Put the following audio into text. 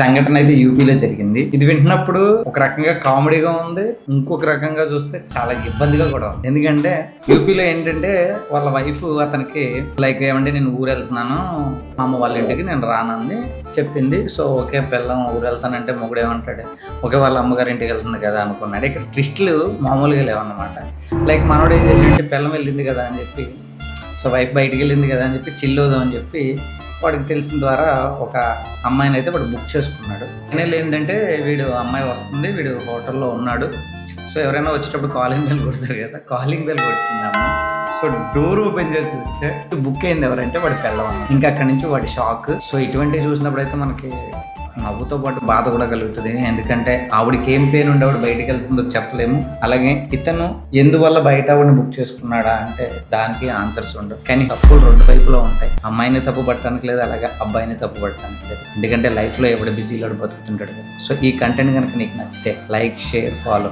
సంఘటన అయితే యూపీలో జరిగింది. ఇది వింటున్నప్పుడు ఒక రకంగా కామెడీగా ఉంది, ఇంకొక రకంగా చూస్తే చాలా ఇబ్బందిగా కూడా ఉంది. ఎందుకంటే యూపీలో ఏంటంటే వాళ్ళ వైఫ్ అతనికి లైక్ ఏమంటే నేను ఊరు వెళ్తున్నాను మా అమ్మ వాళ్ళ ఇంటికి నేను రానంది చెప్పింది. సో ఓకే పిల్లం ఊరు వెళ్తానంటే మొగుడు ఏమంటాడు, ఓకే వాళ్ళ అమ్మగారి ఇంటికి వెళ్తుంది కదా అనుకున్నాడు. ఇక్కడ ట్విస్టులు మామూలుగా లేవన్నమాట. లైక్ మనోడు ఏం చేసిందంటే పిల్లం వెళ్ళింది కదా అని చెప్పి, సో వైఫ్ బయటికి వెళ్ళింది కదా అని చెప్పి చిల్లుదాం అని చెప్పి వాడికి తెలిసిన ద్వారా ఒక అమ్మాయిని అయితే వాడు బుక్ చేసుకున్నాడు. ఫైనల్ ఏంటంటే వీడు అమ్మాయి వస్తుంది, వీడు హోటల్లో ఉన్నాడు. సో ఎవరైనా వచ్చేటప్పుడు కాలింగ్ బెల్ కొడతారు కదా, కాలింగ్ బెల్ కొడుతుంది అమ్మాయి. సో డోర్ ఓపెన్ చేసి చూస్తే బుక్ అయింది ఎవరంటే వాడి పిల్లవాడు. ఇంకా అక్కడి నుంచి వాడి షాక్. సో ఇటువంటివి చూసినప్పుడు అయితే మనకి నవ్వుతో పాటు బాధ కూడా కలుగుతుంది. ఎందుకంటే ఆవిడకి ఏం పెయిన్ ఉండే ఆవిడ బయటకు వెళ్తుందో చెప్పలేము. అలాగే ఇతను ఎందువల్ల బయట ఆవిడని బుక్ చేసుకున్నాడా అంటే దానికి ఆన్సర్స్ ఉండవు. కానీ తప్పులు రెండు వైపులో ఉంటాయి. అమ్మాయిని తప్పు పట్టడానికి లేదు, అలాగే అబ్బాయిని తప్పు పట్టడానికి లేదు. ఎందుకంటే లైఫ్లో ఎవడ బిజీలో బతుకుతుంటాడు కదా. సో ఈ కంటెంట్ కనుక నీకు నచ్చితే లైక్, షేర్, ఫాలో.